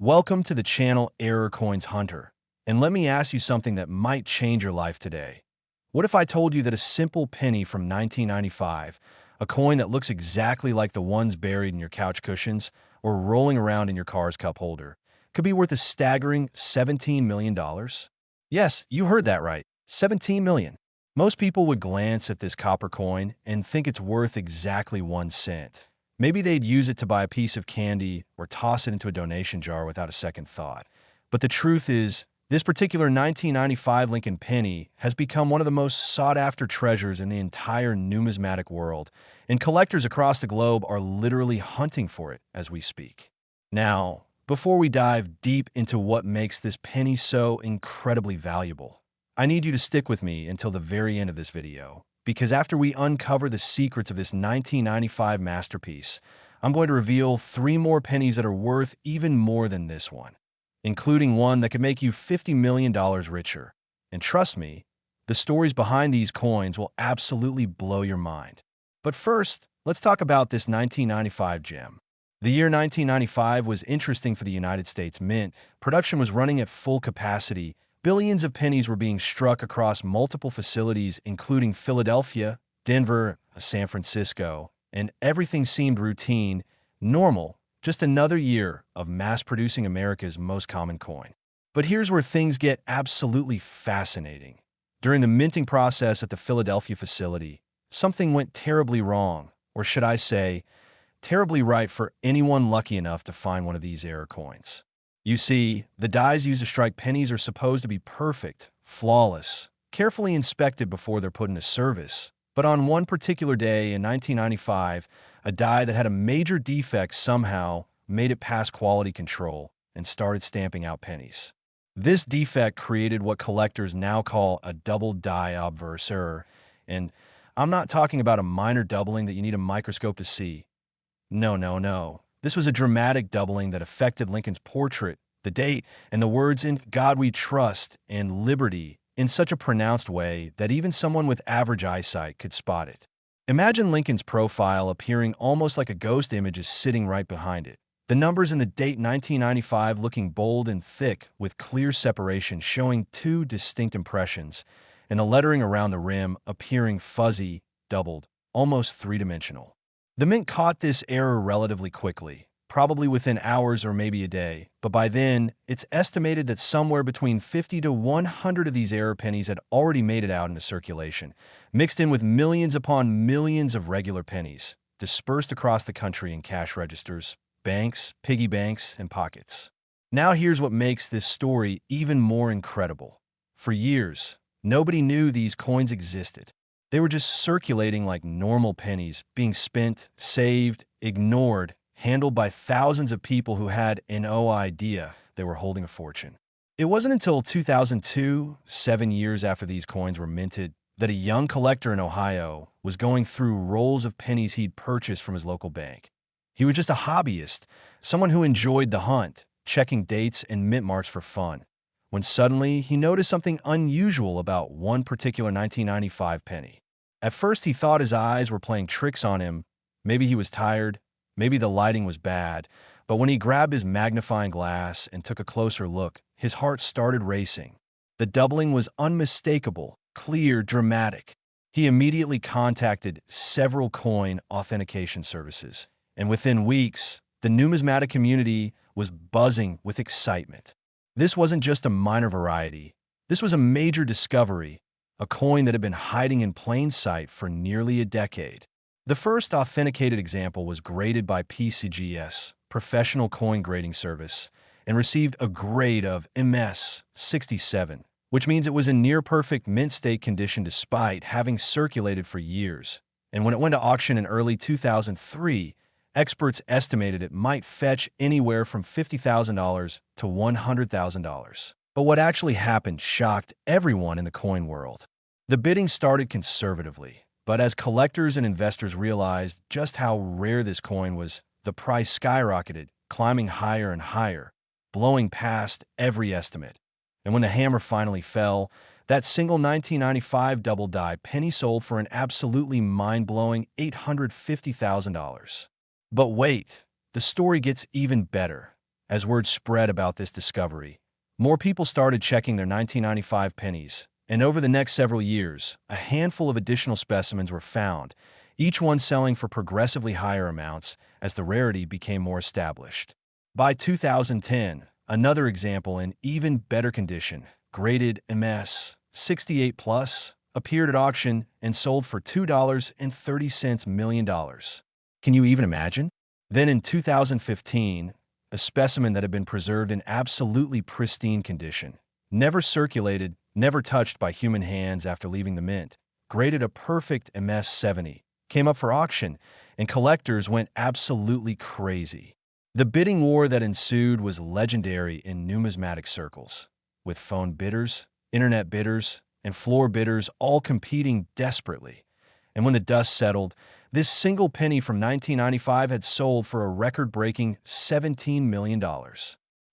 Welcome to the channel Error Coins Hunter, and let me ask you something that might change your life today. What if I told you that a simple penny from 1995, a coin that looks exactly like the ones buried in your couch cushions or rolling around in your car's cup holder, could be worth a staggering $17 million? Yes, you heard that right, 17 million. Most people would glance at this copper coin and think it's worth exactly 1 cent. Maybe they'd use it to buy a piece of candy or toss it into a donation jar without a second thought. But the truth is, this particular 1995 Lincoln penny has become one of the most sought-after treasures in the entire numismatic world, and collectors across the globe are literally hunting for it as we speak. Now, before we dive deep into what makes this penny so incredibly valuable, I need you to stick with me until the very end of this video, because after we uncover the secrets of this 1995 masterpiece, I'm going to reveal 3 more pennies that are worth even more than this one, including one that could make you $50 million richer. And trust me, the stories behind these coins will absolutely blow your mind. But first, let's talk about this 1995 gem. The year 1995 was interesting for the United States Mint. Production was running at full capacity. Billions of pennies were being struck across multiple facilities, including Philadelphia, Denver, San Francisco, and everything seemed routine, normal, just another year of mass-producing America's most common coin. But here's where things get absolutely fascinating. During the minting process at the Philadelphia facility, something went terribly wrong, or should I say, terribly right for anyone lucky enough to find one of these error coins. You see, the dies used to strike pennies are supposed to be perfect, flawless, carefully inspected before they're put into service. But on one particular day in 1995, a die that had a major defect somehow made it past quality control and started stamping out pennies. This defect created what collectors now call a double die obverse error, and I'm not talking about a minor doubling that you need a microscope to see. No. This was a dramatic doubling that affected Lincoln's portrait, the date, and the words "In God We Trust" and "Liberty" in such a pronounced way that even someone with average eyesight could spot it. Imagine Lincoln's profile appearing almost like a ghost image is sitting right behind it. The numbers in the date 1995 looking bold and thick with clear separation showing 2 distinct impressions, and the lettering around the rim appearing fuzzy, doubled, almost 3-dimensional. The Mint caught this error relatively quickly, probably within hours or maybe a day, but by then, it's estimated that somewhere between 50 to 100 of these error pennies had already made it out into circulation, mixed in with millions upon millions of regular pennies, dispersed across the country in cash registers, banks, piggy banks, and pockets. Now here's what makes this story even more incredible. For years, nobody knew these coins existed. They were just circulating like normal pennies, being spent, saved, ignored, handled by thousands of people who had no idea they were holding a fortune. It wasn't until 2002, 7 years after these coins were minted, that a young collector in Ohio was going through rolls of pennies he'd purchased from his local bank. He was just a hobbyist, someone who enjoyed the hunt, checking dates and mint marks for fun, when suddenly he noticed something unusual about one particular 1995 penny. At first, he thought his eyes were playing tricks on him. Maybe he was tired, maybe the lighting was bad, but when he grabbed his magnifying glass and took a closer look, his heart started racing. The doubling was unmistakable, clear, dramatic. He immediately contacted several coin authentication services, and within weeks, the numismatic community was buzzing with excitement. This wasn't just a minor variety. This was a major discovery, a coin that had been hiding in plain sight for nearly a decade. The first authenticated example was graded by PCGS, Professional Coin Grading Service, and received a grade of MS 67, which means it was in near-perfect mint state condition despite having circulated for years. And when it went to auction in early 2003, experts estimated it might fetch anywhere from $50,000 to $100,000. But what actually happened shocked everyone in the coin world. The bidding started conservatively, but as collectors and investors realized just how rare this coin was, the price skyrocketed, climbing higher and higher, blowing past every estimate. And when the hammer finally fell, that single 1995 double die penny sold for an absolutely mind-blowing $850,000. But wait, the story gets even better. As word spread about this discovery, more people started checking their 1995 pennies, and over the next several years, a handful of additional specimens were found, each one selling for progressively higher amounts as the rarity became more established. By 2010, another example in even better condition, graded MS 68 plus, appeared at auction and sold for $2.30 million. Can you even imagine? Then in 2015, a specimen that had been preserved in absolutely pristine condition, never circulated, never touched by human hands after leaving the mint, graded a perfect MS 70, came up for auction, and collectors went absolutely crazy. The bidding war that ensued was legendary in numismatic circles, with phone bidders, internet bidders, and floor bidders all competing desperately. And when the dust settled, this single penny from 1995 had sold for a record-breaking $17 million.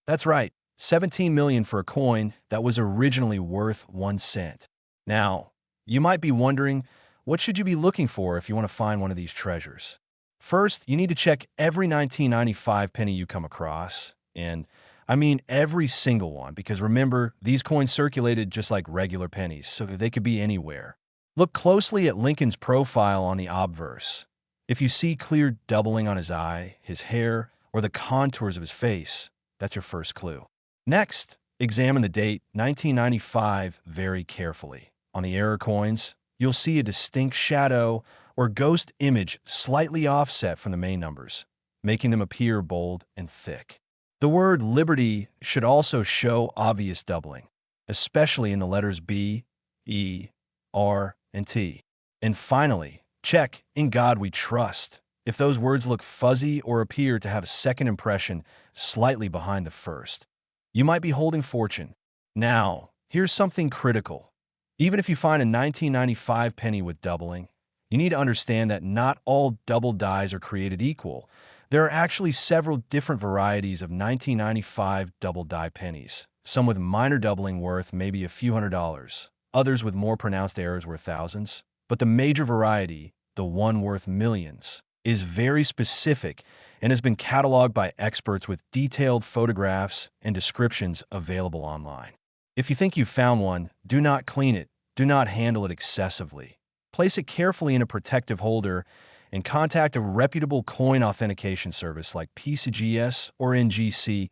That's right, $17 million for a coin that was originally worth 1 cent. Now, you might be wondering, what should you be looking for if you want to find one of these treasures? First, you need to check every 1995 penny you come across, and I mean every single one, because remember, these coins circulated just like regular pennies, so they could be anywhere. Look closely at Lincoln's profile on the obverse. If you see clear doubling on his eye, his hair, or the contours of his face, that's your first clue. Next, examine the date 1995 very carefully. On the error coins, you'll see a distinct shadow or ghost image slightly offset from the main numbers, making them appear bold and thick. The word Liberty should also show obvious doubling, especially in the letters B, E, R, and T. And finally, check In God We Trust if those words look fuzzy or appear to have a second impression slightly behind the first. You might be holding fortune. Now, here's something critical. Even if you find a 1995 penny with doubling, you need to understand that not all double dies are created equal. There are actually several different varieties of 1995 double die pennies, some with minor doubling worth maybe a few $100s, others with more pronounced errors worth thousands. But the major variety, the one worth millions, is very specific and has been cataloged by experts with detailed photographs and descriptions available online. If you think you've found one, do not clean it, do not handle it excessively. Place it carefully in a protective holder and contact a reputable coin authentication service like PCGS or NGC,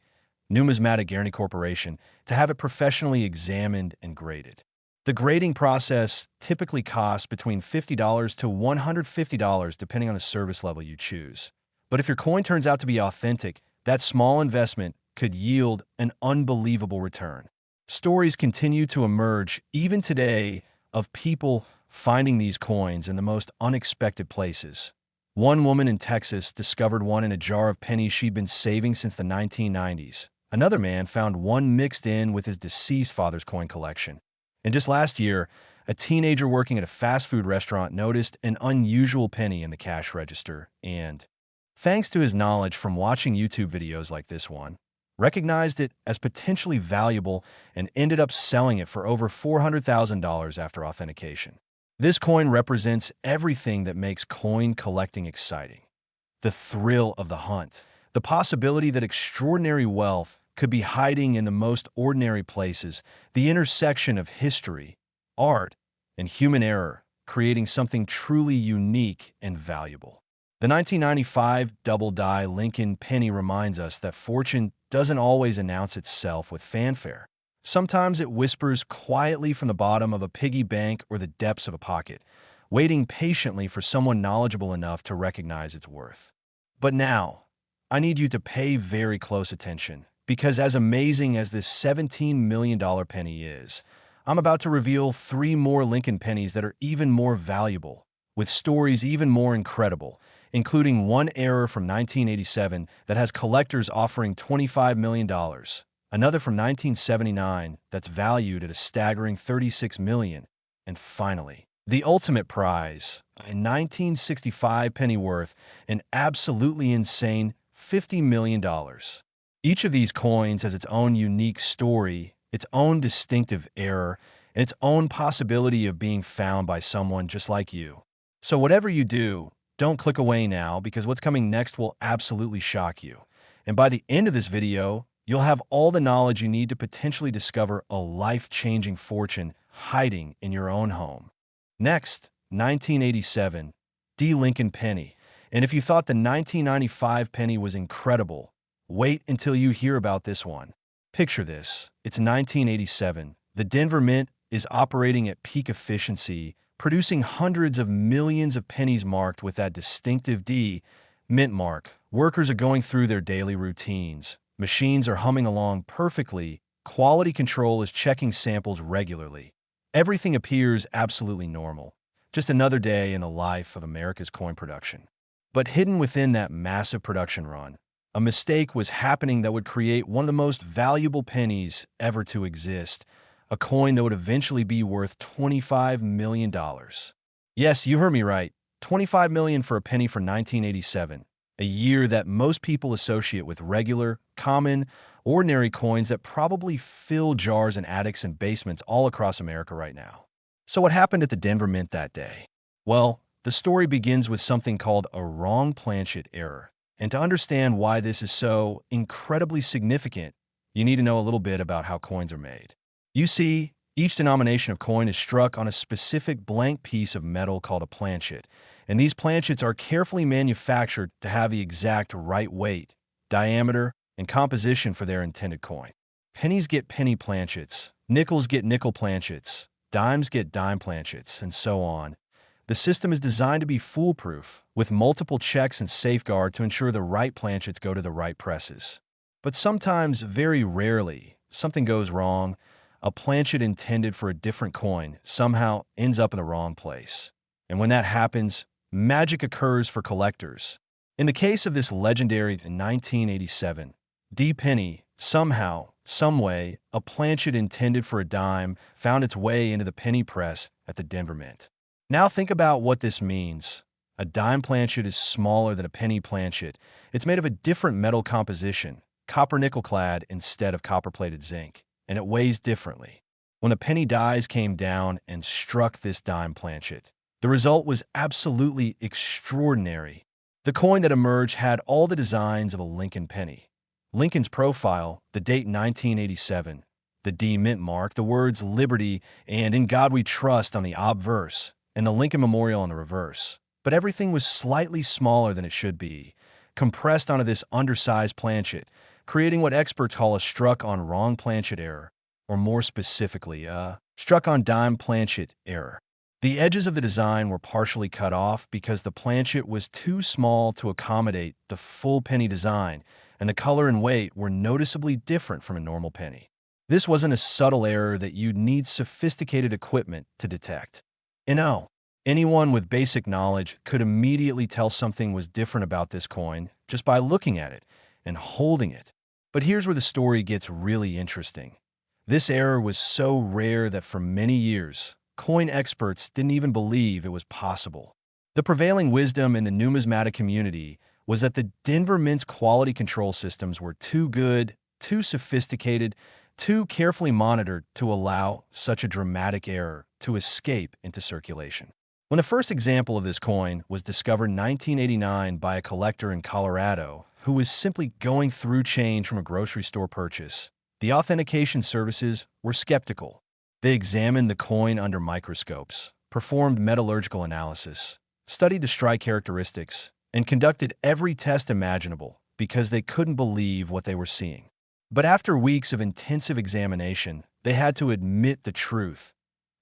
Numismatic Guarantee Corporation, to have it professionally examined and graded. The grading process typically costs between $50 to $150 depending on the service level you choose. But if your coin turns out to be authentic, that small investment could yield an unbelievable return. Stories continue to emerge, even today, of people finding these coins in the most unexpected places. One woman in Texas discovered one in a jar of pennies she'd been saving since the 1990s. Another man found one mixed in with his deceased father's coin collection. And just last year, a teenager working at a fast food restaurant noticed an unusual penny in the cash register and, thanks to his knowledge from watching YouTube videos like this one, recognized it as potentially valuable and ended up selling it for over $400,000 after authentication. This coin represents everything that makes coin collecting exciting. The thrill of the hunt, the possibility that extraordinary wealth could be hiding in the most ordinary places, the intersection of history, art, and human error, creating something truly unique and valuable. The 1995 double die Lincoln penny reminds us that fortune doesn't always announce itself with fanfare. Sometimes it whispers quietly from the bottom of a piggy bank or the depths of a pocket, waiting patiently for someone knowledgeable enough to recognize its worth. But now, I need you to pay very close attention, because as amazing as this $17 million penny is, I'm about to reveal 3 more Lincoln pennies that are even more valuable, with stories even more incredible, including one error from 1987 that has collectors offering $25 million, another from 1979 that's valued at a staggering $36 million, and finally, the ultimate prize, a 1965 penny worth an absolutely insane $50 million. Each of these coins has its own unique story, its own distinctive error, and its own possibility of being found by someone just like you. So whatever you do, don't click away now, because what's coming next will absolutely shock you. And by the end of this video, you'll have all the knowledge you need to potentially discover a life-changing fortune hiding in your own home. Next, 1987, D. Lincoln Penny. And if you thought the 1995 penny was incredible, wait until you hear about this one. Picture this. It's 1987. The Denver Mint is operating at peak efficiency, producing hundreds of millions of pennies marked with that distinctive D, Mint mark. Workers are going through their daily routines. Machines are humming along perfectly. Quality control is checking samples regularly. Everything appears absolutely normal. Just another day in the life of America's coin production. But hidden within that massive production run, a mistake was happening that would create one of the most valuable pennies ever to exist, a coin that would eventually be worth $25 million. Yes, you heard me right, $25 million for a penny for 1987, a year that most people associate with regular, common, ordinary coins that probably fill jars in attics and basements all across America right now. So what happened at the Denver Mint that day? Well, the story begins with something called a Wrong Planchet Error. And to understand why this is so incredibly significant, you need to know a little bit about how coins are made. You see, each denomination of coin is struck on a specific blank piece of metal called a planchet, and these planchets are carefully manufactured to have the exact right weight, diameter, and composition for their intended coin. Pennies get penny planchets, nickels get nickel planchets, dimes get dime planchets, and so on. The system is designed to be foolproof, with multiple checks and safeguards to ensure the right planchets go to the right presses. But sometimes, very rarely, something goes wrong. A planchet intended for a different coin somehow ends up in the wrong place. And when that happens, magic occurs for collectors. In the case of this legendary 1987 D penny, somehow, someway, a planchet intended for a dime found its way into the penny press at the Denver Mint. Now think about what this means. A dime planchet is smaller than a penny planchet. It's made of a different metal composition, copper-nickel clad instead of copper-plated zinc, and it weighs differently. When the penny dies came down and struck this dime planchet, the result was absolutely extraordinary. The coin that emerged had all the designs of a Lincoln penny. Lincoln's profile, the date 1987, the D mint mark, the words Liberty and In God We Trust on the obverse, and the Lincoln Memorial on the reverse. But everything was slightly smaller than it should be, compressed onto this undersized planchet, creating what experts call a struck-on wrong planchet error, or more specifically, a struck-on dime planchet error. The edges of the design were partially cut off because the planchet was too small to accommodate the full penny design, and the color and weight were noticeably different from a normal penny. This wasn't a subtle error that you'd need sophisticated equipment to detect. Anyone with basic knowledge could immediately tell something was different about this coin just by looking at it and holding it. But here's where the story gets really interesting. This error was so rare that for many years, coin experts didn't even believe it was possible. The prevailing wisdom in the numismatic community was that the Denver Mint's quality control systems were too good, too sophisticated, too carefully monitored to allow such a dramatic error to escape into circulation. When the first example of this coin was discovered in 1989 by a collector in Colorado who was simply going through change from a grocery store purchase, the authentication services were skeptical. They examined the coin under microscopes, performed metallurgical analysis, studied the strike characteristics, and conducted every test imaginable because they couldn't believe what they were seeing. But after weeks of intensive examination, they had to admit the truth.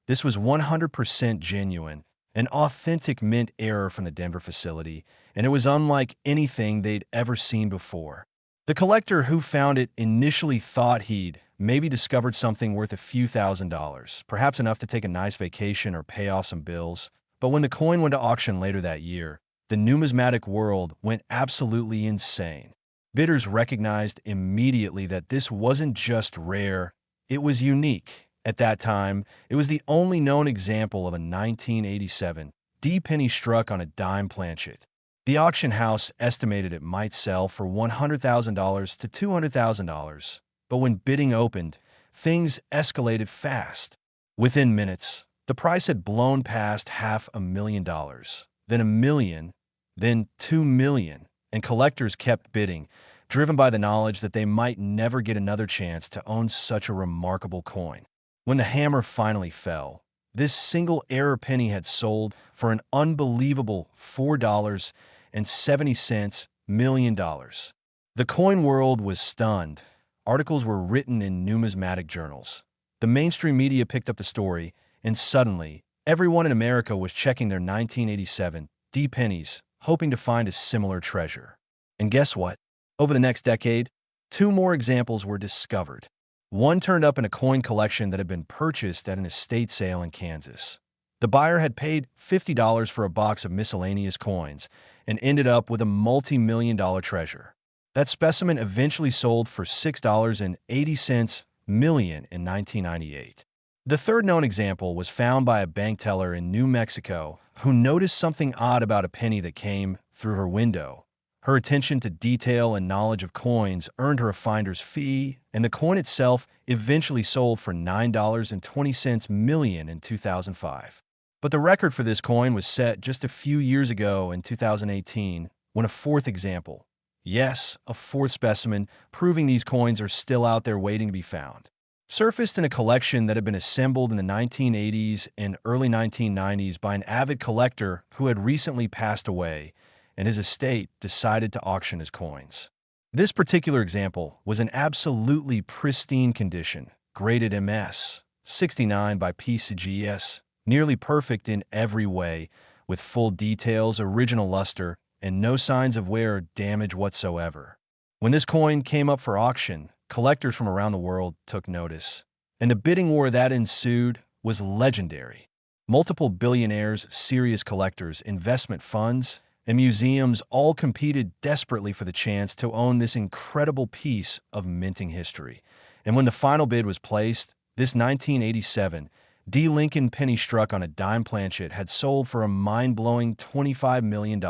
This was 100% genuine, an authentic mint error from the Denver facility, and it was unlike anything they'd ever seen before. The collector who found it initially thought he'd maybe discovered something worth a few $1,000s, perhaps enough to take a nice vacation or pay off some bills. But when the coin went to auction later that year, the numismatic world went absolutely insane. Bidders recognized immediately that this wasn't just rare, it was unique. At that time, it was the only known example of a 1987 D penny struck on a dime planchet. The auction house estimated it might sell for $100,000 to $200,000, but when bidding opened, things escalated fast. Within minutes, the price had blown past $500,000, then $1 million, then $2 million, and collectors kept bidding, driven by the knowledge that they might never get another chance to own such a remarkable coin. When the hammer finally fell, this single error penny had sold for an unbelievable $4.70 million. The coin world was stunned. Articles were written in numismatic journals. The mainstream media picked up the story, and suddenly, everyone in America was checking their 1987 D pennies, hoping to find a similar treasure. And guess what? Over the next decade, two more examples were discovered. One turned up in a coin collection that had been purchased at an estate sale in Kansas. The buyer had paid $50 for a box of miscellaneous coins and ended up with a multi-million-dollar treasure. That specimen eventually sold for $6.80 million in 1998. The third known example was found by a bank teller in New Mexico who noticed something odd about a penny that came through her window. Her attention to detail and knowledge of coins earned her a finder's fee, and the coin itself eventually sold for $9.20 million in 2005. But the record for this coin was set just a few years ago in 2018, when a fourth example, yes, a fourth specimen, proving these coins are still out there waiting to be found, surfaced in a collection that had been assembled in the 1980s and early 1990s by an avid collector who had recently passed away, and his estate decided to auction his coins. This particular example was in absolutely pristine condition, graded MS 69 by PCGS, nearly perfect in every way, with full details, original luster, and no signs of wear or damage whatsoever. When this coin came up for auction, collectors from around the world took notice, and the bidding war that ensued was legendary. Multiple billionaires, serious collectors, investment funds, and museums all competed desperately for the chance to own this incredible piece of minting history. And when the final bid was placed, this 1987 D. Lincoln penny struck on a dime planchet had sold for a mind-blowing $25 million.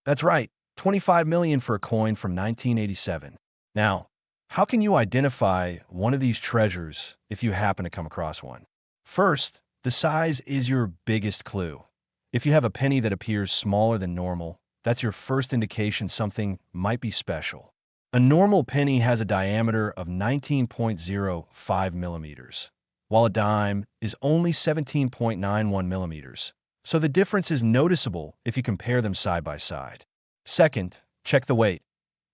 That's right, $25 million for a coin from 1987. Now, how can you identify one of these treasures if you happen to come across one? First, the size is your biggest clue. If you have a penny that appears smaller than normal, that's your first indication something might be special. A normal penny has a diameter of 19.05 millimeters, while a dime is only 17.91 millimeters, so the difference is noticeable if you compare them side by side. Second, check the weight.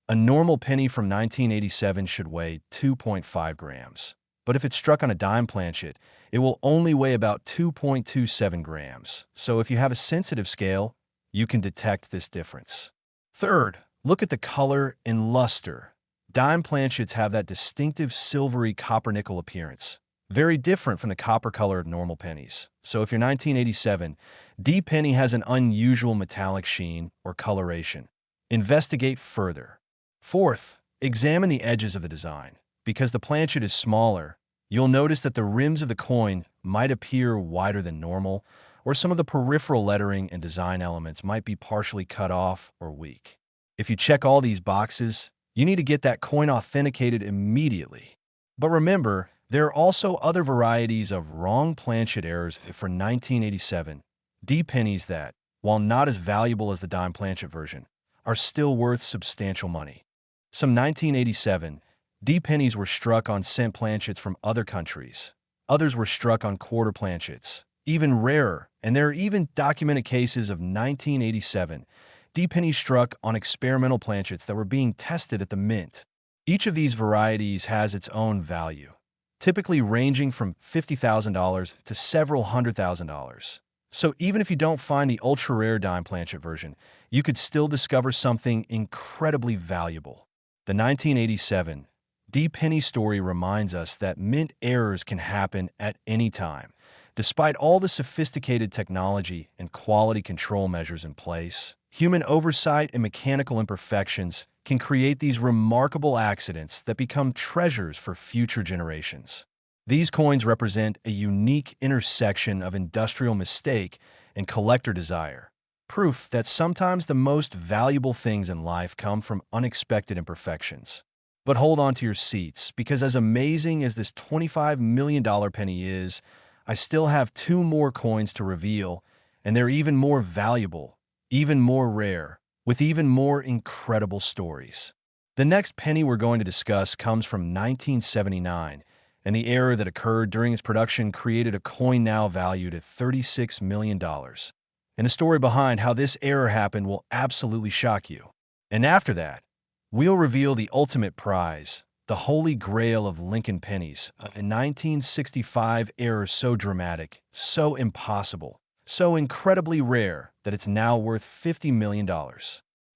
A normal penny from 1987 should weigh 2.5 grams. But if it's struck on a dime planchet, it will only weigh about 2.27 grams. So if you have a sensitive scale, you can detect this difference. Third, look at the color and luster. Dime planchets have that distinctive silvery copper-nickel appearance, very different from the copper-colored normal pennies. So if your 1987 D penny has an unusual metallic sheen or coloration, investigate further. Fourth, examine the edges of the design. Because the planchet is smaller, you'll notice that the rims of the coin might appear wider than normal, or some of the peripheral lettering and design elements might be partially cut off or weak. If you check all these boxes, you need to get that coin authenticated immediately. But remember, there are also other varieties of wrong planchet errors for 1987 D pennies that, while not as valuable as the dime planchet version, are still worth substantial money. Some 1987 D pennies were struck on cent planchets from other countries. Others were struck on quarter planchets, even rarer, and there are even documented cases of 1987 D pennies struck on experimental planchets that were being tested at the mint. Each of these varieties has its own value, typically ranging from $50,000 to several $100,000. So even if you don't find the ultra-rare dime planchet version, you could still discover something incredibly valuable. The 1987 D penny story reminds us that mint errors can happen at any time. Despite all the sophisticated technology and quality control measures in place, human oversight and mechanical imperfections can create these remarkable accidents that become treasures for future generations. These coins represent a unique intersection of industrial mistake and collector desire, proof that sometimes the most valuable things in life come from unexpected imperfections. But hold on to your seats, because as amazing as this $25 million penny is, I still have two more coins to reveal, and they're even more valuable, even more rare, with even more incredible stories. The next penny we're going to discuss comes from 1979, and the error that occurred during its production created a coin now valued at $36 million. And the story behind how this error happened will absolutely shock you. And after that, we'll reveal the ultimate prize, the holy grail of Lincoln pennies, a 1965 error so dramatic, so impossible, so incredibly rare that it's now worth $50 million.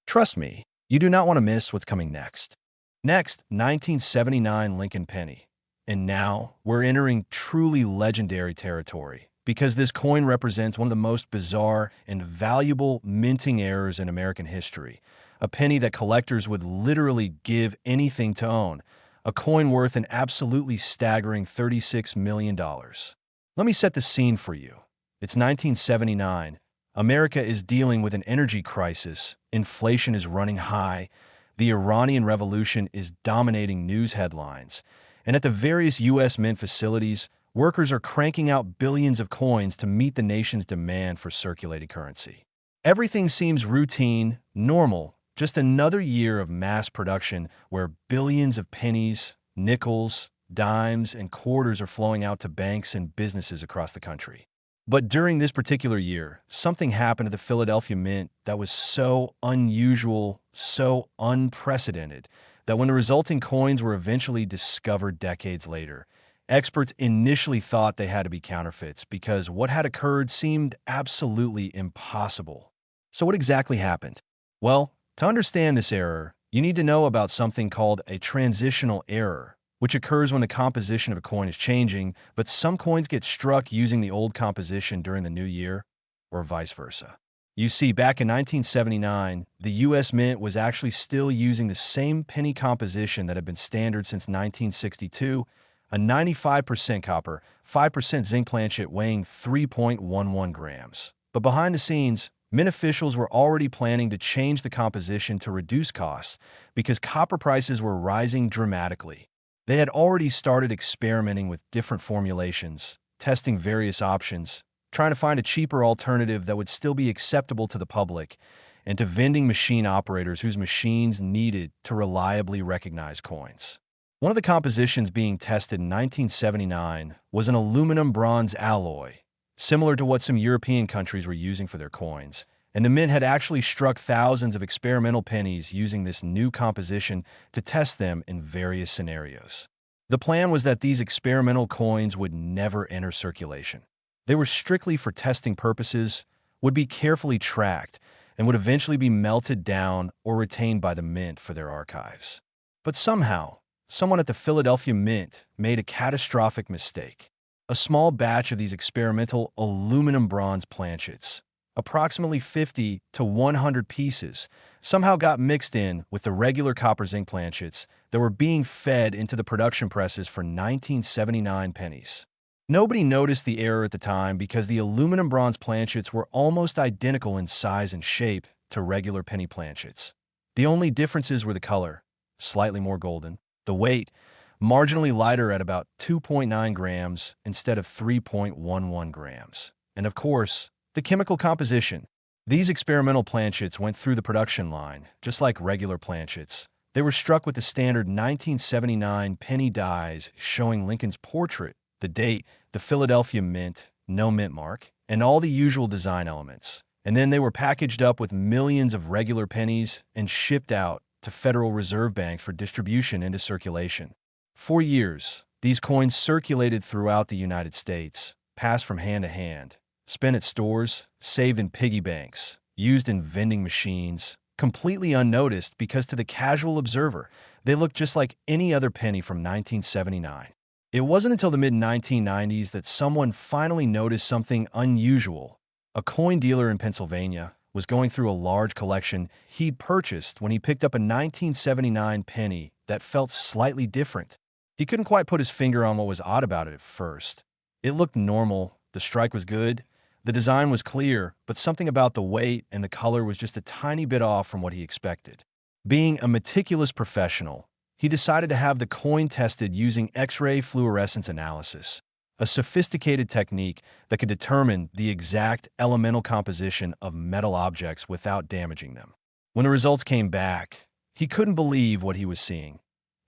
Trust me, you do not want to miss what's coming next. Next, 1979 Lincoln penny. And now, we're entering truly legendary territory, because this coin represents one of the most bizarre and valuable minting errors in American history. A penny that collectors would literally give anything to own. A coin worth an absolutely staggering $36 million. Let me set the scene for you. It's 1979. America is dealing with an energy crisis. Inflation is running high. The Iranian Revolution is dominating news headlines. And at the various U.S. mint facilities, workers are cranking out billions of coins to meet the nation's demand for circulating currency. Everything seems routine, normal, just another year of mass production where billions of pennies, nickels, dimes, and quarters are flowing out to banks and businesses across the country. But during this particular year, something happened to the Philadelphia Mint that was so unusual, so unprecedented, that when the resulting coins were eventually discovered decades later, experts initially thought they had to be counterfeits because what had occurred seemed absolutely impossible. So what exactly happened? Well, to understand this error, you need to know about something called a transitional error, which occurs when the composition of a coin is changing, but some coins get struck using the old composition during the new year, or vice versa. You see, back in 1979, the U.S. Mint was actually still using the same penny composition that had been standard since 1962, a 95% copper, 5% zinc planchet weighing 3.11 grams. But behind the scenes, Mint officials were already planning to change the composition to reduce costs because copper prices were rising dramatically. They had already started experimenting with different formulations, testing various options, trying to find a cheaper alternative that would still be acceptable to the public and to vending machine operators whose machines needed to reliably recognize coins. One of the compositions being tested in 1979 was an aluminum-bronze alloy, similar to what some European countries were using for their coins, and the Mint had actually struck thousands of experimental pennies using this new composition to test them in various scenarios. The plan was that these experimental coins would never enter circulation. They were strictly for testing purposes, would be carefully tracked, and would eventually be melted down or retained by the Mint for their archives. But somehow, someone at the Philadelphia Mint made a catastrophic mistake. A small batch of these experimental aluminum-bronze planchets, approximately 50 to 100 pieces, somehow got mixed in with the regular copper zinc planchets that were being fed into the production presses for 1979 pennies. Nobody noticed the error at the time because the aluminum-bronze planchets were almost identical in size and shape to regular penny planchets. The only differences were the color, slightly more golden, the weight, marginally lighter at about 2.9 grams instead of 3.11 grams. And of course, the chemical composition. These experimental planchets went through the production line, just like regular planchets. They were struck with the standard 1979 penny dies showing Lincoln's portrait, the date, the Philadelphia Mint, no mint mark, and all the usual design elements. And then they were packaged up with millions of regular pennies and shipped out to Federal Reserve banks for distribution into circulation. For years, these coins circulated throughout the United States, passed from hand to hand, spent at stores, saved in piggy banks, used in vending machines, completely unnoticed because to the casual observer, they looked just like any other penny from 1979. It wasn't until the mid-1990s that someone finally noticed something unusual. A coin dealer in Pennsylvania was going through a large collection he'd purchased when he picked up a 1979 penny that felt slightly different. He couldn't quite put his finger on what was odd about it at first. It looked normal, the strike was good, the design was clear, but something about the weight and the color was just a tiny bit off from what he expected. Being a meticulous professional, he decided to have the coin tested using X-ray fluorescence analysis, a sophisticated technique that could determine the exact elemental composition of metal objects without damaging them. When the results came back, He couldn't believe what he was seeing.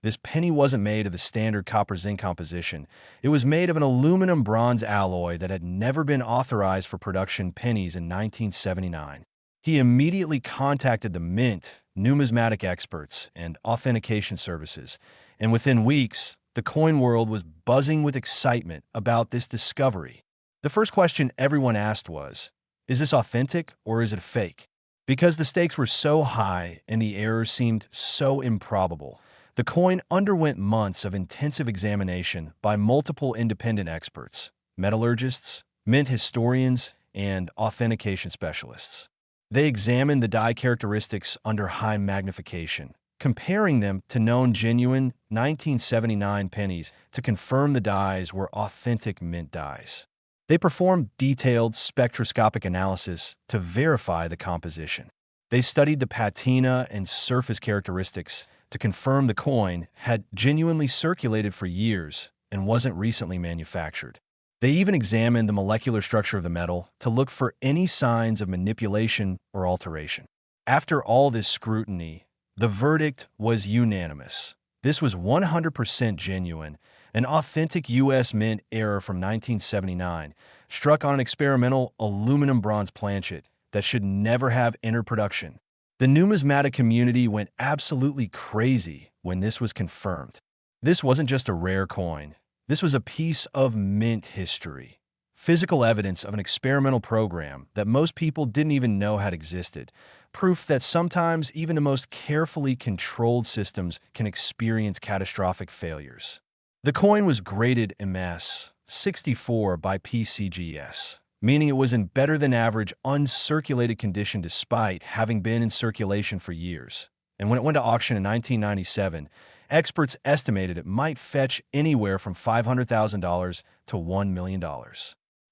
This penny wasn't made of the standard copper-zinc composition. It was made of an aluminum-bronze alloy that had never been authorized for production pennies in 1979. He immediately contacted the mint, numismatic experts, and authentication services, and within weeks, the coin world was buzzing with excitement about this discovery. The first question everyone asked was, is this authentic or is it a fake? Because the stakes were so high and the error seemed so improbable, the coin underwent months of intensive examination by multiple independent experts, metallurgists, mint historians, and authentication specialists. They examined the die characteristics under high magnification, comparing them to known genuine 1979 pennies to confirm the dies were authentic mint dies. They performed detailed spectroscopic analysis to verify the composition. They studied the patina and surface characteristics to confirm the coin had genuinely circulated for years and wasn't recently manufactured. They even examined the molecular structure of the metal to look for any signs of manipulation or alteration. After all this scrutiny, the verdict was unanimous. This was 100% genuine, an authentic U.S. Mint error from 1979, struck on an experimental aluminum-bronze planchet that should never have entered production. The numismatic community went absolutely crazy when this was confirmed. This wasn't just a rare coin. This was a piece of mint history. Physical evidence of an experimental program that most people didn't even know had existed. Proof that sometimes even the most carefully controlled systems can experience catastrophic failures. The coin was graded MS 64 by PCGS, meaning it was in better than average uncirculated condition despite having been in circulation for years. And when it went to auction in 1997, experts estimated it might fetch anywhere from $500,000 to $1 million.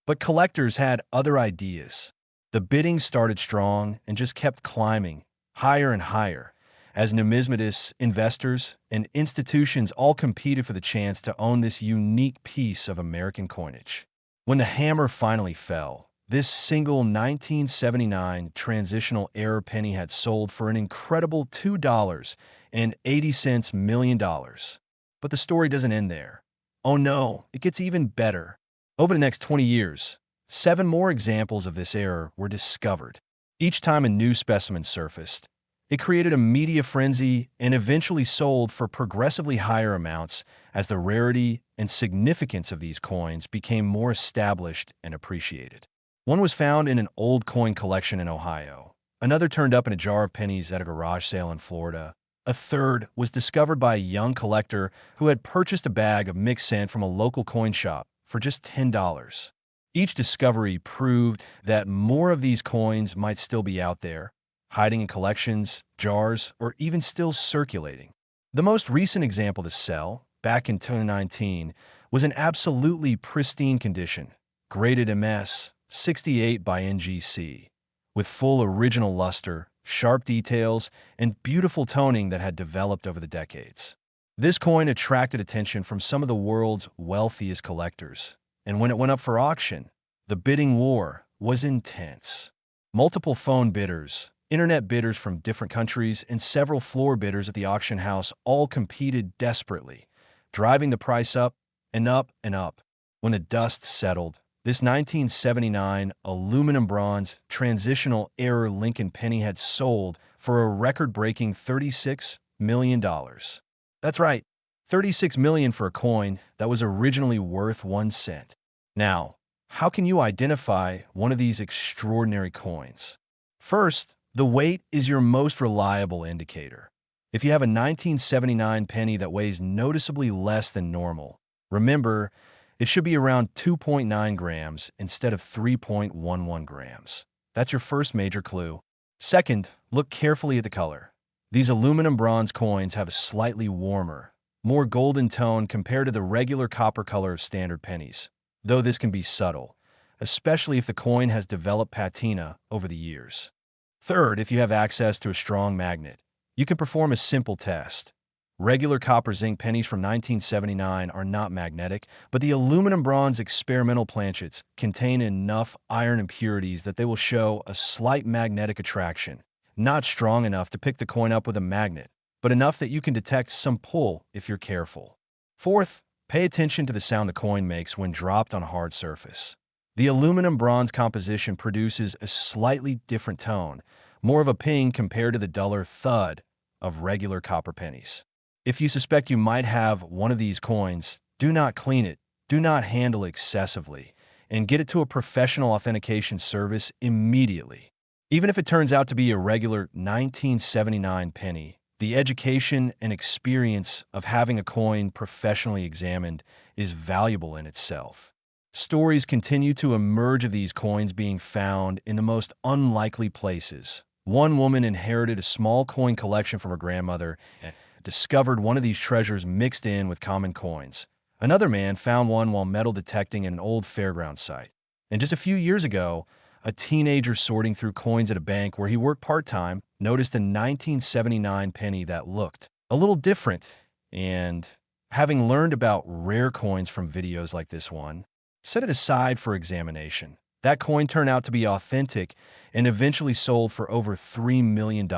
But collectors had other ideas. The bidding started strong and just kept climbing, higher and higher, as numismatists, investors, and institutions all competed for the chance to own this unique piece of American coinage. When the hammer finally fell, this single 1979 transitional error penny had sold for an incredible $2.80 million. But the story doesn't end there. Oh no, it gets even better. Over the next 20 years, 7 more examples of this error were discovered. Each time a new specimen surfaced, it created a media frenzy and eventually sold for progressively higher amounts as the rarity and significance of these coins became more established and appreciated. One was found in an old coin collection in Ohio. Another turned up in a jar of pennies at a garage sale in Florida. A third was discovered by a young collector who had purchased a bag of mixed sand from a local coin shop for just $10. Each discovery proved that more of these coins might still be out there, hiding in collections, jars, or even still circulating. The most recent example to sell, back in 2019, was in absolutely pristine condition, graded MS 68 by NGC, with full original luster, sharp details, and beautiful toning that had developed over the decades. This coin attracted attention from some of the world's wealthiest collectors, and when it went up for auction, the bidding war was intense. Multiple phone bidders, internet bidders from different countries, and several floor bidders at the auction house all competed desperately, driving the price up and up and up. When the dust settled, this 1979 aluminum-bronze transitional error Lincoln penny had sold for a record-breaking $36 million. That's right, $36 million for a coin that was originally worth 1 cent. Now, how can you identify one of these extraordinary coins? First, the weight is your most reliable indicator. If you have a 1979 penny that weighs noticeably less than normal, remember, it should be around 2.9 grams instead of 3.11 grams. That's your first major clue. Second, look carefully at the color. These aluminum bronze coins have a slightly warmer, more golden tone compared to the regular copper color of standard pennies, though this can be subtle, especially if the coin has developed patina over the years. Third, if you have access to a strong magnet, you can perform a simple test. Regular copper zinc pennies from 1979 are not magnetic, but the aluminum bronze experimental planchets contain enough iron impurities that they will show a slight magnetic attraction, not strong enough to pick the coin up with a magnet, but enough that you can detect some pull if you're careful. Fourth, pay attention to the sound the coin makes when dropped on a hard surface. The aluminum-bronze composition produces a slightly different tone, more of a ping compared to the duller thud of regular copper pennies. If you suspect you might have one of these coins, do not clean it, do not handle it excessively, and get it to a professional authentication service immediately. Even if it turns out to be a regular 1979 penny, the education and experience of having a coin professionally examined is valuable in itself. Stories continue to emerge of these coins being found in the most unlikely places. One woman inherited a small coin collection from her grandmother and discovered one of these treasures mixed in with common coins. Another man found one while metal detecting at an old fairground site. And just a few years ago, a teenager sorting through coins at a bank where he worked part-time noticed a 1979 penny that looked a little different. And having learned about rare coins from videos like this one, set it aside for examination. That coin turned out to be authentic and eventually sold for over $3 million,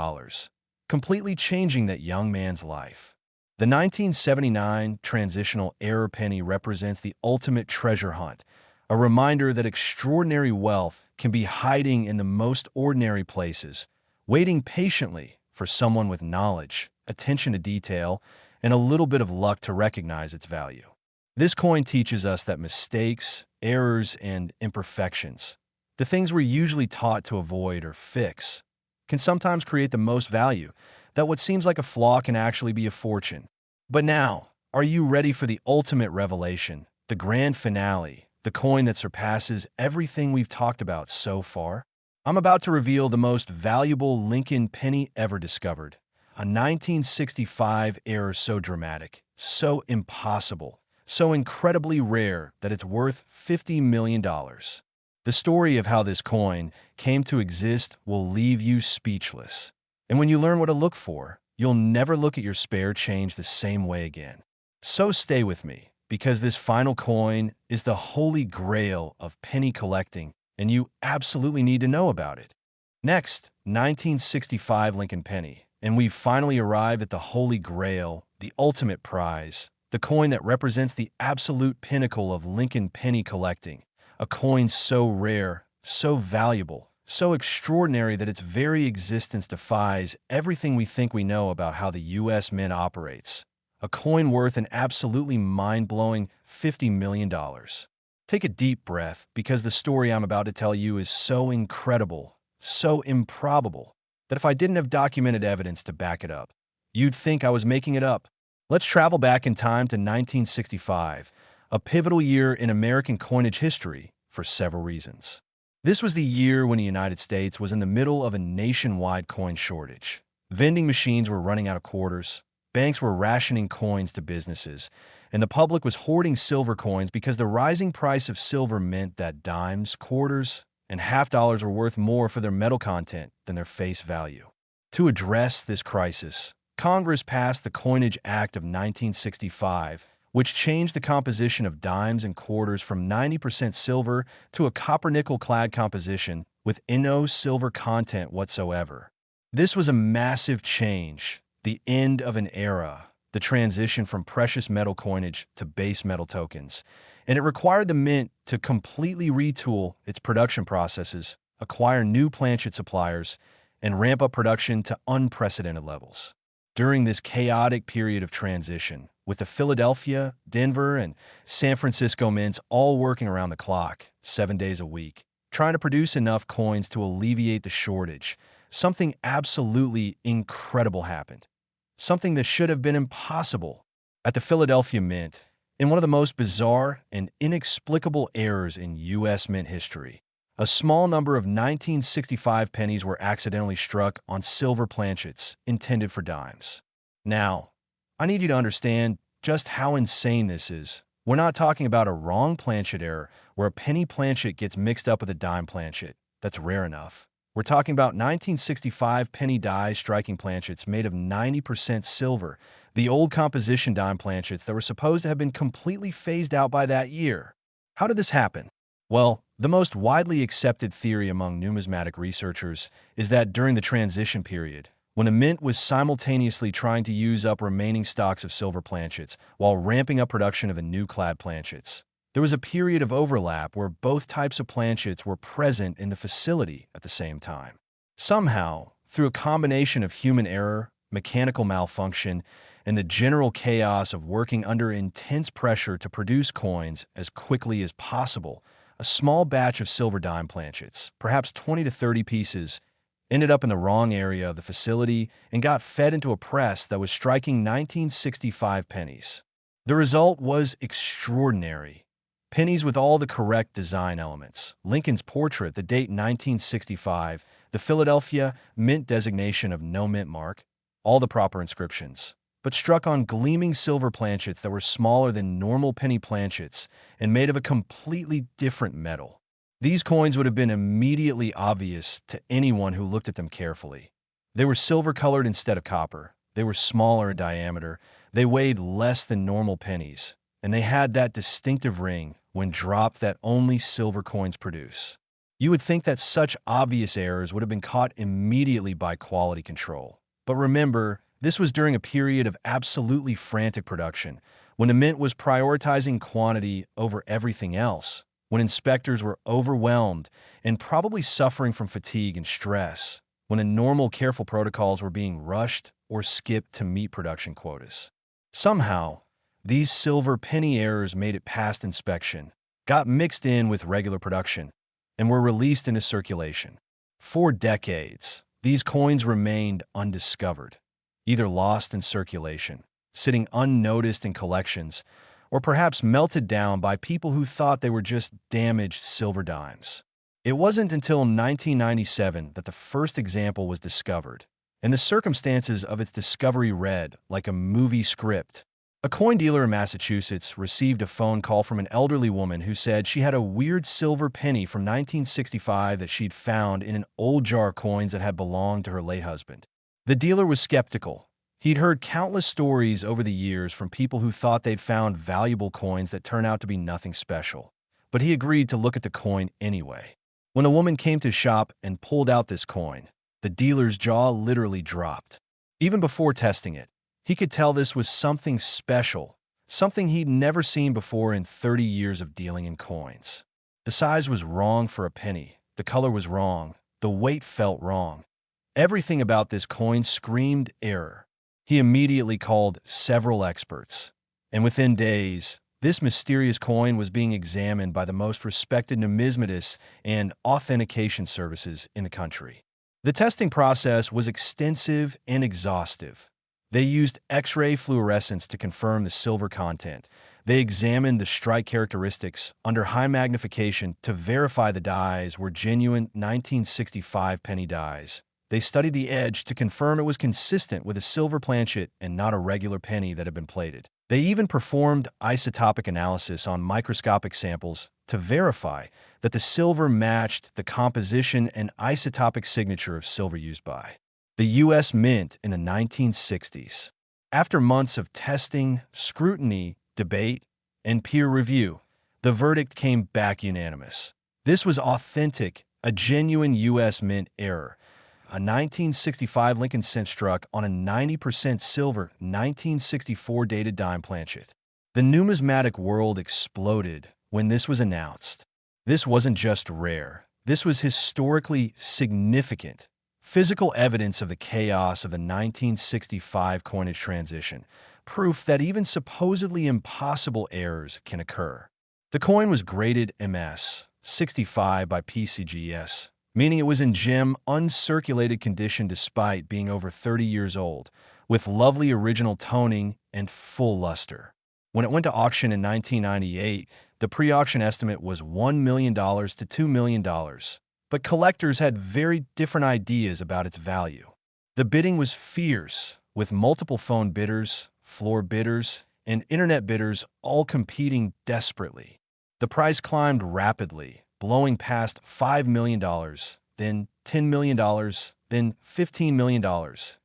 completely changing that young man's life. The 1979 Transitional Error penny represents the ultimate treasure hunt, a reminder that extraordinary wealth can be hiding in the most ordinary places, waiting patiently for someone with knowledge, attention to detail, and a little bit of luck to recognize its value. This coin teaches us that mistakes, errors, and imperfections, the things we're usually taught to avoid or fix, can sometimes create the most value, that what seems like a flaw can actually be a fortune. But now, are you ready for the ultimate revelation, the grand finale, the coin that surpasses everything we've talked about so far? I'm about to reveal the most valuable Lincoln penny ever discovered, a 1965 error so dramatic, so impossible, so incredibly rare that it's worth $50 million. The story of how this coin came to exist will leave you speechless. And when you learn what to look for, you'll never look at your spare change the same way again. So stay with me, because this final coin is the holy grail of penny collecting, and you absolutely need to know about it. Next, 1965 Lincoln penny, and we've finally arrived at the holy grail, the ultimate prize, the coin that represents the absolute pinnacle of Lincoln penny collecting, a coin so rare, so valuable, so extraordinary that its very existence defies everything we think we know about how the U.S. Mint operates, a coin worth an absolutely mind-blowing $50 million. Take a deep breath, because the story I'm about to tell you is so incredible, so improbable, that if I didn't have documented evidence to back it up, you'd think I was making it up. Let's travel back in time to 1965, a pivotal year in American coinage history for several reasons. This was the year when the United States was in the middle of a nationwide coin shortage. Vending machines were running out of quarters, banks were rationing coins to businesses, and the public was hoarding silver coins because the rising price of silver meant that dimes, quarters, and half dollars were worth more for their metal content than their face value. To address this crisis, Congress passed the Coinage Act of 1965, which changed the composition of dimes and quarters from 90% silver to a copper-nickel-clad composition with no silver content whatsoever. This was a massive change, the end of an era, the transition from precious metal coinage to base metal tokens, and it required the mint to completely retool its production processes, acquire new planchet suppliers, and ramp up production to unprecedented levels. During this chaotic period of transition, with the Philadelphia, Denver, and San Francisco mints all working around the clock, 7 days a week, trying to produce enough coins to alleviate the shortage, something absolutely incredible happened. Something that should have been impossible. At the Philadelphia Mint, in one of the most bizarre and inexplicable errors in U.S. mint history, a small number of 1965 pennies were accidentally struck on silver planchets intended for dimes. Now, I need you to understand just how insane this is. We're not talking about a wrong planchet error where a penny planchet gets mixed up with a dime planchet. That's rare enough. We're talking about 1965 penny die striking planchets made of 90% silver, the old composition dime planchets that were supposed to have been completely phased out by that year. How did this happen? Well, the most widely accepted theory among numismatic researchers is that during the transition period, when a mint was simultaneously trying to use up remaining stocks of silver planchets while ramping up production of the new clad planchets. There was a period of overlap where both types of planchets were present in the facility at the same time. Somehow, through a combination of human error, mechanical malfunction, and the general chaos of working under intense pressure to produce coins as quickly as possible, a small batch of silver dime planchets, perhaps 20 to 30 pieces, ended up in the wrong area of the facility and got fed into a press that was striking 1965 pennies. The result was extraordinary. Pennies with all the correct design elements: Lincoln's portrait, the date 1965, the Philadelphia Mint designation of no mint mark, all the proper inscriptions, but struck on gleaming silver planchets that were smaller than normal penny planchets and made of a completely different metal. These coins would have been immediately obvious to anyone who looked at them carefully. They were silver-colored instead of copper. They were smaller in diameter. They weighed less than normal pennies. And they had that distinctive ring when dropped that only silver coins produce. You would think that such obvious errors would have been caught immediately by quality control. But remember, this was during a period of absolutely frantic production, when the mint was prioritizing quantity over everything else, when inspectors were overwhelmed and probably suffering from fatigue and stress, when the normal careful protocols were being rushed or skipped to meet production quotas. Somehow, these silver penny errors made it past inspection, got mixed in with regular production, and were released into circulation. For decades, these coins remained undiscovered, either lost in circulation, sitting unnoticed in collections, or perhaps melted down by people who thought they were just damaged silver dimes. It wasn't until 1997 that the first example was discovered, and the circumstances of its discovery read like a movie script. A coin dealer in Massachusetts received a phone call from an elderly woman who said she had a weird silver penny from 1965 that she'd found in an old jar of coins that had belonged to her late husband. The dealer was skeptical. He'd heard countless stories over the years from people who thought they'd found valuable coins that turned out to be nothing special, but he agreed to look at the coin anyway. When a woman came to his shop and pulled out this coin, the dealer's jaw literally dropped. Even before testing it, he could tell this was something special, something he'd never seen before in 30 years of dealing in coins. The size was wrong for a penny, the color was wrong, the weight felt wrong. Everything about this coin screamed error. He immediately called several experts, and within days, this mysterious coin was being examined by the most respected numismatists and authentication services in the country. The testing process was extensive and exhaustive. They used X-ray fluorescence to confirm the silver content. They examined the strike characteristics under high magnification to verify the dies were genuine 1965 penny dies. They studied the edge to confirm it was consistent with a silver planchet and not a regular penny that had been plated. They even performed isotopic analysis on microscopic samples to verify that the silver matched the composition and isotopic signature of silver used by the U.S. Mint in the 1960s. After months of testing, scrutiny, debate, and peer review, the verdict came back unanimous. This was authentic, a genuine U.S. Mint error. A 1965 Lincoln cent struck on a 90% silver 1964 dated dime planchet. The numismatic world exploded when this was announced. This wasn't just rare. This was historically significant. Physical evidence of the chaos of the 1965 coinage transition, proof that even supposedly impossible errors can occur. The coin was graded MS 65 by PCGS, meaning it was in gem, uncirculated condition despite being over 30 years old, with lovely original toning and full luster. When it went to auction in 1998, the pre-auction estimate was $1 million to $2 million. But collectors had very different ideas about its value. The bidding was fierce, with multiple phone bidders, floor bidders, and internet bidders all competing desperately. The price climbed rapidly, blowing past $5 million, then $10 million, then $15 million,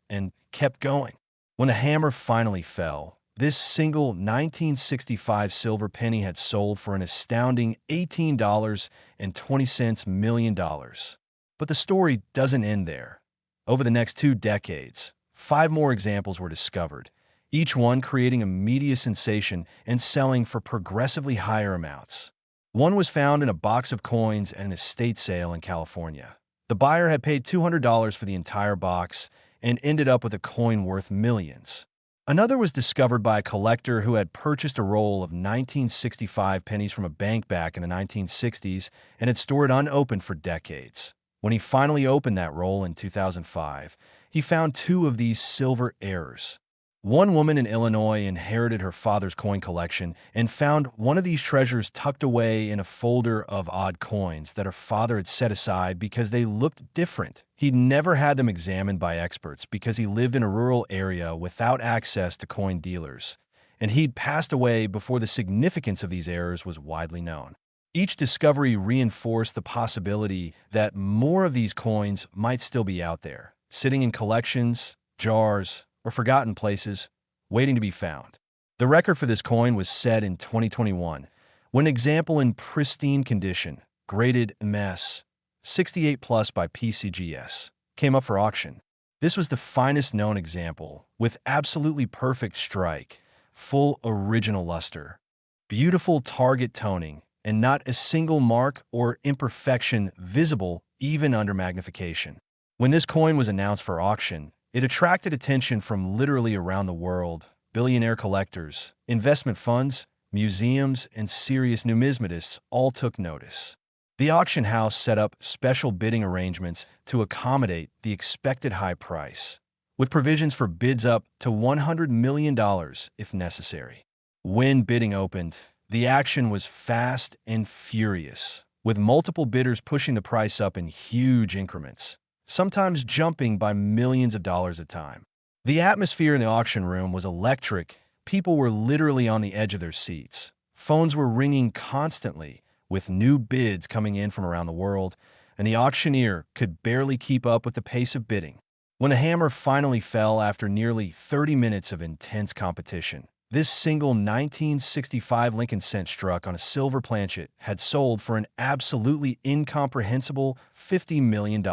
and kept going. When the hammer finally fell, this single 1965 silver penny had sold for an astounding $18.20 million. But the story doesn't end there. Over the next 2 decades, 5 more examples were discovered, each one creating a media sensation and selling for progressively higher amounts. One was found in a box of coins at an estate sale in California. The buyer had paid $200 for the entire box and ended up with a coin worth millions. Another was discovered by a collector who had purchased a roll of 1965 pennies from a bank back in the 1960s and had stored it unopened for decades. When he finally opened that roll in 2005, he found 2 of these silver errors. One woman in Illinois inherited her father's coin collection and found one of these treasures tucked away in a folder of odd coins that her father had set aside because they looked different. He'd never had them examined by experts because he lived in a rural area without access to coin dealers, and he'd passed away before the significance of these errors was widely known. Each discovery reinforced the possibility that more of these coins might still be out there, sitting in collections, jars, or forgotten places, waiting to be found. The record for this coin was set in 2021, when an example in pristine condition, graded MS 68 plus by PCGS, came up for auction. This was the finest known example, with absolutely perfect strike, full original luster, beautiful target toning, and not a single mark or imperfection visible even under magnification. When this coin was announced for auction, it attracted attention from literally around the world. Billionaire collectors, investment funds, museums, and serious numismatists all took notice. The auction house set up special bidding arrangements to accommodate the expected high price, with provisions for bids up to $100 million if necessary. When bidding opened, the action was fast and furious, with multiple bidders pushing the price up in huge increments, sometimes jumping by millions of dollars at a time. The atmosphere in the auction room was electric. People were literally on the edge of their seats. Phones were ringing constantly, with new bids coming in from around the world, and the auctioneer could barely keep up with the pace of bidding. When the hammer finally fell after nearly 30 minutes of intense competition, this single 1965 Lincoln cent struck on a silver planchet had sold for an absolutely incomprehensible $50 million.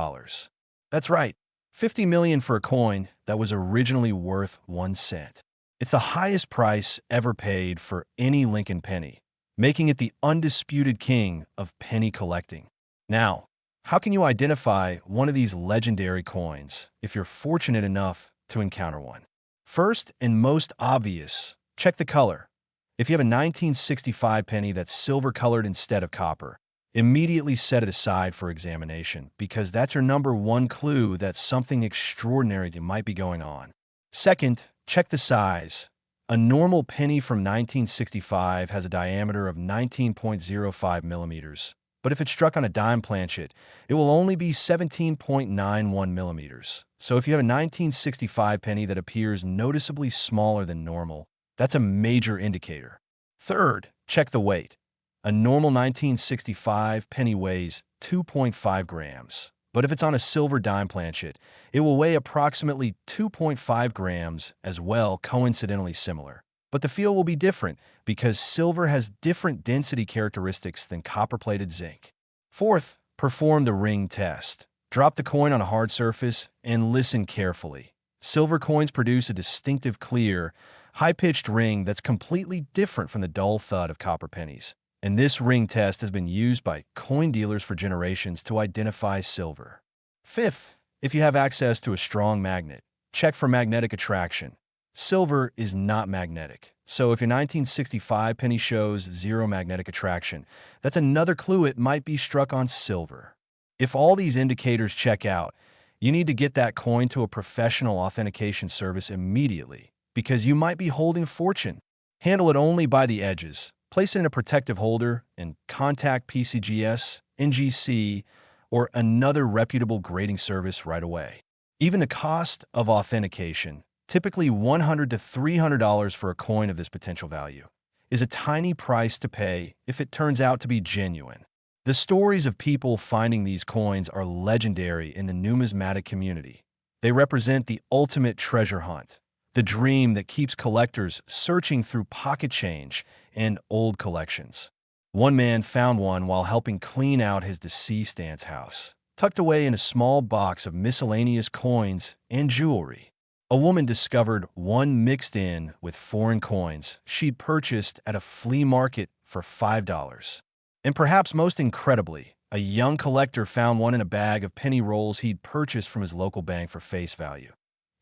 That's right, $50 million for a coin that was originally worth 1 cent. It's the highest price ever paid for any Lincoln penny, making it the undisputed king of penny collecting. Now, how can you identify one of these legendary coins if you're fortunate enough to encounter one? First and most obvious, check the color. If you have a 1965 penny that's silver-colored instead of copper, immediately set it aside for examination because that's your number one clue that something extraordinary might be going on. Second, check the size. A normal penny from 1965 has a diameter of 19.05 millimeters, but if it's struck on a dime planchet, it will only be 17.91 millimeters. So if you have a 1965 penny that appears noticeably smaller than normal, that's a major indicator. Third, check the weight. A normal 1965 penny weighs 2.5 grams, but if it's on a silver dime planchet, it will weigh approximately 2.5 grams as well, coincidentally similar. But the feel will be different because silver has different density characteristics than copper-plated zinc. Fourth, perform the ring test. Drop the coin on a hard surface and listen carefully. Silver coins produce a distinctive clear, high-pitched ring that's completely different from the dull thud of copper pennies. And this ring test has been used by coin dealers for generations to identify silver. Fifth, if you have access to a strong magnet, check for magnetic attraction. Silver is not magnetic, so if your 1965 penny shows zero magnetic attraction, that's another clue it might be struck on silver. If all these indicators check out, you need to get that coin to a professional authentication service immediately, because you might be holding a fortune. Handle it only by the edges. Place it in a protective holder and contact PCGS, NGC, or another reputable grading service right away. Even the cost of authentication, typically $100 to $300 for a coin of this potential value, is a tiny price to pay if it turns out to be genuine. The stories of people finding these coins are legendary in the numismatic community. They represent the ultimate treasure hunt, the dream that keeps collectors searching through pocket change and old collections. One man found one while helping clean out his deceased aunt's house. tucked away in a small box of miscellaneous coins and jewelry. A woman discovered one mixed in with foreign coins she'd purchased at a flea market for $5. And perhaps most incredibly, a young collector found one in a bag of penny rolls he'd purchased from his local bank for face value.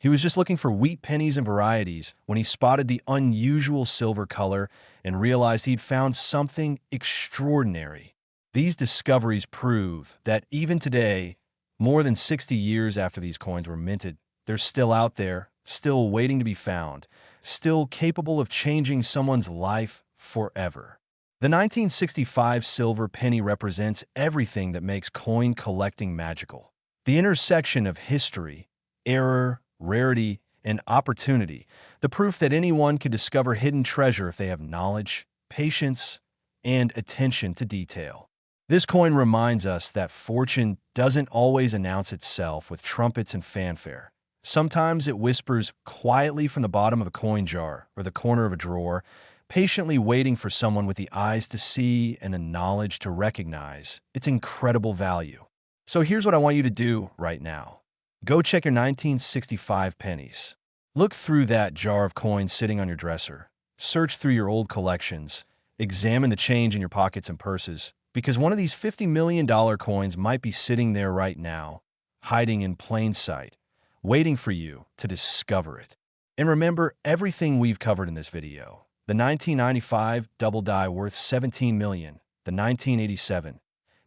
He was just looking for wheat pennies and varieties when he spotted the unusual silver color and realized he'd found something extraordinary. These discoveries prove that even today, more than 60 years after these coins were minted, they're still out there, still waiting to be found, still capable of changing someone's life forever. The 1965 silver penny represents everything that makes coin collecting magical. The intersection of history, error, rarity, and opportunity, the proof that anyone can discover hidden treasure if they have knowledge, patience, and attention to detail. This coin reminds us that fortune doesn't always announce itself with trumpets and fanfare. Sometimes it whispers quietly from the bottom of a coin jar or the corner of a drawer, patiently waiting for someone with the eyes to see and the knowledge to recognize its incredible value. So here's what I want you to do right now. Go check your 1965 pennies. Look through that jar of coins sitting on your dresser. Search through your old collections. Examine the change in your pockets and purses, because one of these $50 million coins might be sitting there right now, hiding in plain sight, waiting for you to discover it. And remember everything we've covered in this video. The 1995 double die worth $17 million, the 1987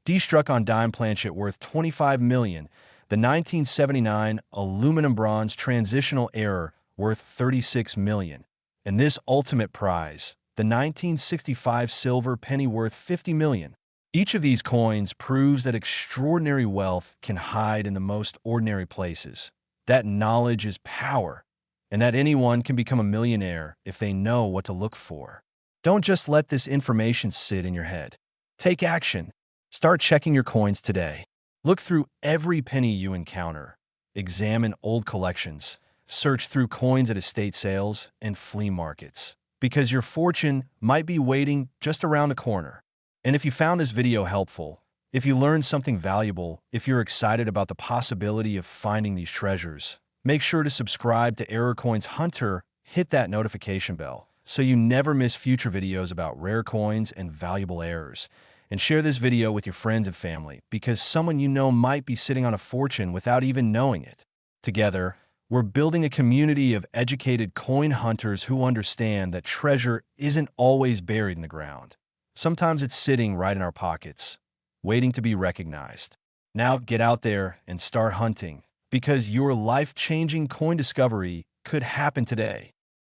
D-struck on dime planchet worth $25 million, the 1979 aluminum-bronze transitional error worth $36 million, and this ultimate prize, the 1965 silver penny worth $50 million. Each of these coins proves that extraordinary wealth can hide in the most ordinary places, that knowledge is power, and that anyone can become a millionaire if they know what to look for. Don't just let this information sit in your head. Take action. Start checking your coins today. Look through every penny you encounter. Examine old collections. Search through coins at estate sales and flea markets, because your fortune might be waiting just around the corner. And if you found this video helpful, if you learned something valuable, if you're excited about the possibility of finding these treasures, make sure to subscribe to Error Coins Hunter, hit that notification bell so you never miss future videos about rare coins and valuable errors. And share this video with your friends and family, because someone you know might be sitting on a fortune without even knowing it. Together, we're building a community of educated coin hunters who understand that treasure isn't always buried in the ground. Sometimes it's sitting right in our pockets, waiting to be recognized. Now get out there and start hunting, because your life-changing coin discovery could happen today.